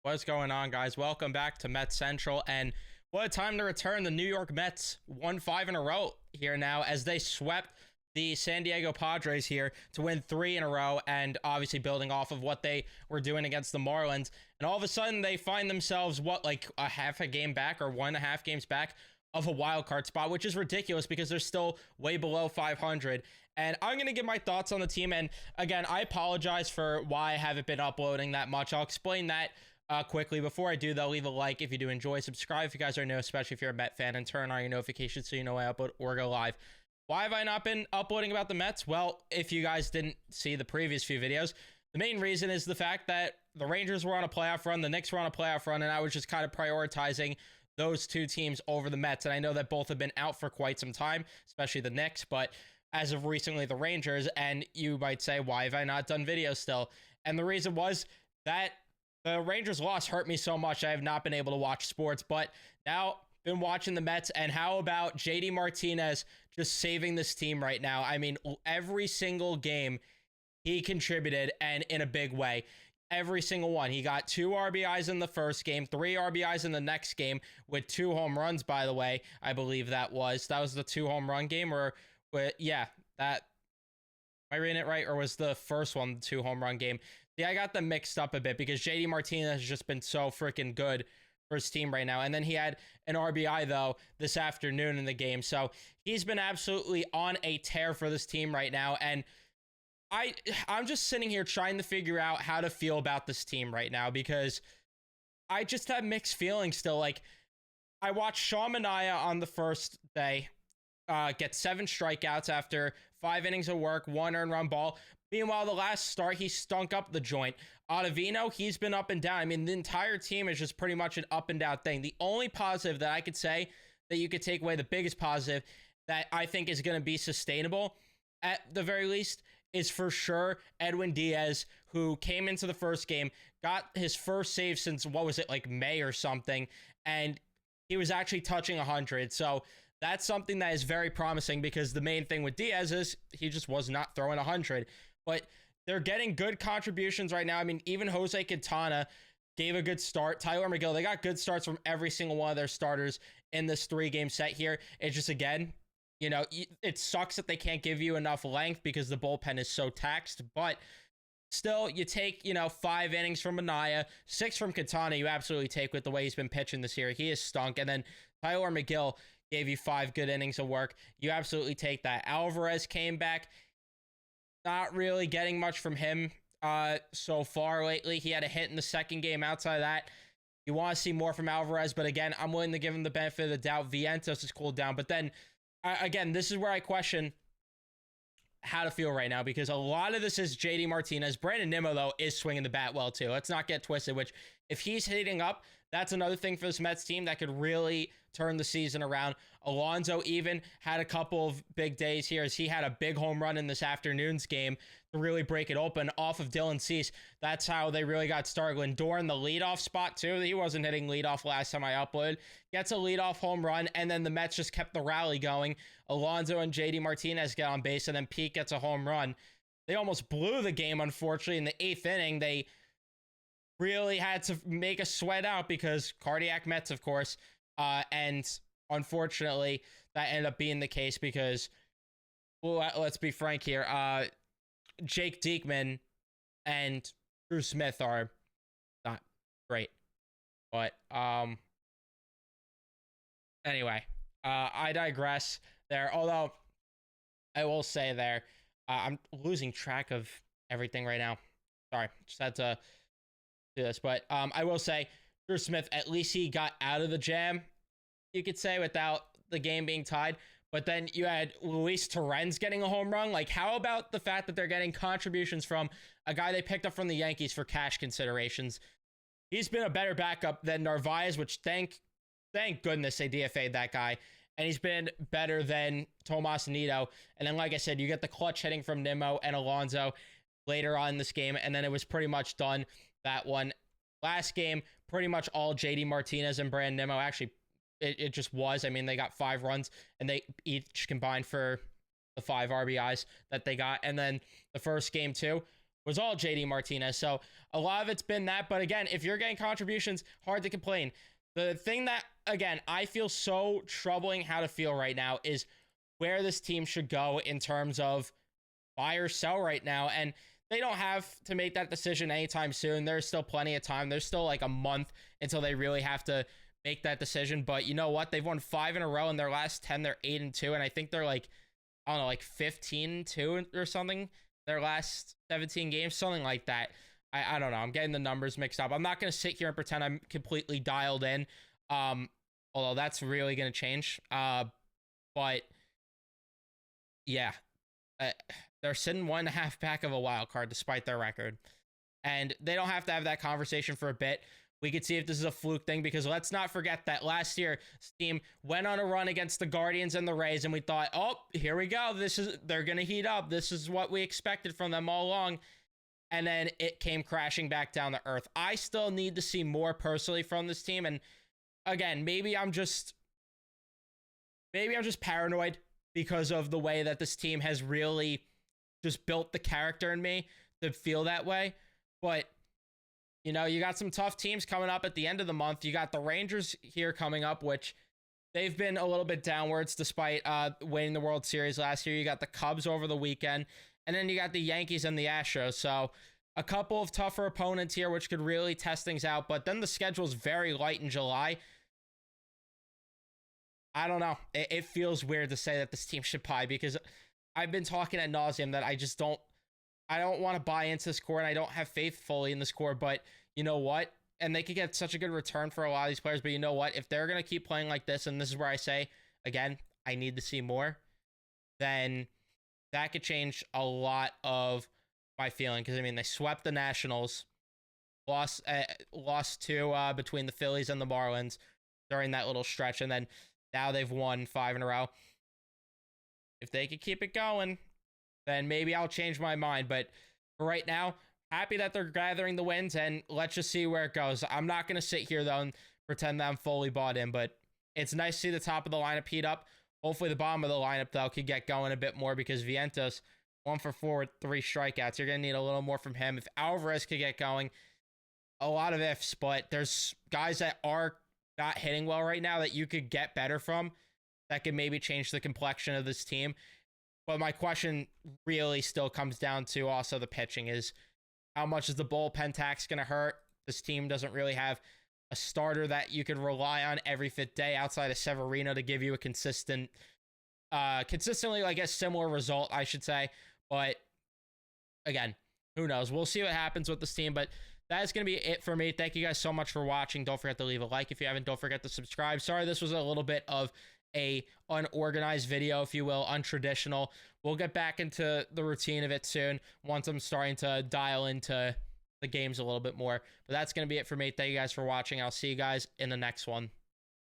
What's going on, guys? Welcome back to Mets Central. And what a time to return. The New York Mets won 5 in a row here now as they swept the San Diego Padres here to win 3 in a row, and obviously building off of what they were doing against the Marlins. And all of a sudden, they find themselves, like a half a game back or 1.5 games back of a wild card spot, which is ridiculous because they're still way below 500. And I'm going to give my thoughts on the team. And again, I apologize for why I haven't been uploading that much. I'll explain that quickly. Before I do, though, leave a like if you do enjoy, subscribe if you guys are new, especially if you're a Met fan, and turn on your notifications so you know when I upload or go live. Why have I not been uploading about the Mets? Well, if you guys didn't see the previous few videos, the main reason is the fact that the Rangers were on a playoff run, the Knicks were on a playoff run, and I was just kind of prioritizing those two teams over the Mets. And I know that both have been out for quite some time, especially the Knicks, but as of recently, the Rangers. And you might say, why have I not done videos still? And the reason was that the Rangers loss hurt me so much I have not been able to watch sports. But now been watching the Mets, and how about JD Martinez just saving this team right now? I mean, every single game he contributed, and in a big way. Every single one. He got 2 RBIs in the first game, 3 RBIs in the next game with 2 home runs, by the way. I believe that was the 2 home run game, or yeah, that, am I reading it right? Or was the first one the 2 home run game? Yeah, I got them mixed up a bit because JD Martinez has just been so freaking good for his team right now. And then he had an RBI, though, this afternoon in the game. So he's been absolutely on a tear for this team right now. And I'm just sitting here trying to figure out how to feel about this team right now, because I just have mixed feelings still. Like, I watched Sean Manaea on the first day get 7 strikeouts after 5 innings of work, 1 earned run ball. Meanwhile, the last start, he stunk up the joint. Ottavino, he's been up and down. I mean, the entire team is just pretty much an up and down thing. The only positive that I could say that you could take away, the biggest positive that I think is going to be sustainable at the very least, is for sure Edwin Diaz, who came into the first game, got his first save since, what was it, like May or something, and he was actually touching 100. So that's something that is very promising, because the main thing with Diaz is he just was not throwing 100. But they're getting good contributions right now. I mean, even Jose Quintana gave a good start. Tyler McGill, they got good starts from every single one of their starters in this 3-game set here. It's just, again, you know, it sucks that they can't give you enough length because the bullpen is so taxed. But still, you take, 5 innings from Manaea, 6 from Quintana, you absolutely take with the way he's been pitching this year. He has stunk. And then Tyler McGill gave you 5 good innings of work. You absolutely take that. Alvarez came back. Not really getting much from him so far lately. He had a hit in the second game. Outside of that, you want to see more from Alvarez. But again, I'm willing to give him the benefit of the doubt. Vientos has cooled down. But then, again, this is where I question how to feel right now, because a lot of this is JD Martinez. Brandon Nimmo, though, is swinging the bat well, too. Let's not get twisted, which if he's hitting up, that's another thing for this Mets team that could really turn the season around. Alonso even had a couple of big days here, as he had a big home run in this afternoon's game to really break it open off of Dylan Cease. That's how they really got started. Lindor in the leadoff spot, too. He wasn't hitting leadoff last time I uploaded. Gets a leadoff home run, and then the Mets just kept the rally going. Alonso and JD Martinez get on base, and then Pete gets a home run. They almost blew the game, unfortunately, in the 8th inning. They really had to make a sweat out because cardiac Mets, of course. And unfortunately, that ended up being the case because, well, let's be frank here, Jake Diekman and Drew Smith are not great. But anyway, I digress there. Although, I will say there, I'm losing track of everything right now. Sorry, just had to do this. But I will say, Drew Smith, at least he got out of the jam, you could say, without the game being tied. But then you had Luis Torrens getting a home run. Like, how about the fact that they're getting contributions from a guy they picked up from the Yankees for cash considerations? He's been a better backup than Narvaez, which thank goodness they DFA'd that guy. And he's been better than Tomas Nido. And then, like I said, you get the clutch hitting from Nimmo and Alonso later on in this game. And then it was pretty much done, that one. Last game, pretty much all JD Martinez and Brandon Nimmo. Actually, it just was. I mean, they got 5 runs, and they each combined for the 5 RBIs that they got. And then the first game, too, was all JD Martinez. So a lot of it's been that. But again, if you're getting contributions, hard to complain. The thing that, again, I feel so troubling how to feel right now is where this team should go in terms of buy or sell right now. And they don't have to make that decision anytime soon. There's still plenty of time. There's still like a month until they really have to make that decision. But you know what? They've won 5 in a row. In their last 10, they're 8-2. And I think they're like, I don't know, like 15-2 or something. Their last 17 games, something like that. I don't know. I'm getting the numbers mixed up. I'm not going to sit here and pretend I'm completely dialed in. Although that's really going to change. But yeah, they're sitting 1.5 back of a wild card despite their record. And they don't have to have that conversation for a bit. We could see if this is a fluke thing, because let's not forget that last year, this team went on a run against the Guardians and the Rays, and we thought, oh, here we go. They're going to heat up. This is what we expected from them all along. And then it came crashing back down to earth. I still need to see more personally from this team. And again, maybe I'm just paranoid because of the way that this team has really just built the character in me to feel that way. But you know, you got some tough teams coming up at the end of the month. You got the Rangers here coming up, which they've been a little bit downwards despite winning the World Series last year. You got the Cubs over the weekend, and then you got the Yankees and the Astros. So a couple of tougher opponents here, which could really test things out. But then the schedule is very light in July. I don't know. It feels weird to say that this team should buy, because I've been talking ad nauseum that I don't want to buy into this core, and I don't have faith fully in this core. But you know what? And they could get such a good return for a lot of these players. But you know what? If they're going to keep playing like this, and this is where I say, again, I need to see more, then that could change a lot of my feeling. Because, I mean, they swept the Nationals, lost to between the Phillies and the Marlins during that little stretch. And then now they've won 5 in a row. If they could keep it going, then maybe I'll change my mind. But for right now, happy that they're gathering the wins, and let's just see where it goes. I'm not going to sit here, though, and pretend that I'm fully bought in, but it's nice to see the top of the lineup heat up. Hopefully the bottom of the lineup, though, could get going a bit more, because Vientos, 1 for 4 with 3 strikeouts. You're going to need a little more from him. If Alvarez could get going, a lot of ifs, but there's guys that are not hitting well right now that you could get better from that could maybe change the complexion of this team. But my question really still comes down to also the pitching is, how much is the bullpen tax going to hurt? This team doesn't really have a starter that you could rely on every 5th day outside of Severino to give you a consistently, I guess, similar result, I should say. But again, who knows? We'll see what happens with this team. But that is going to be it for me. Thank you guys so much for watching. Don't forget to leave a like if you haven't. Don't forget to subscribe. Sorry, this was a little bit of a unorganized video, if you will, untraditional. We'll get back into the routine of it soon once I'm starting to dial into the games a little bit more. But that's going to be it for me. Thank you guys for watching. I'll see you guys in the next one.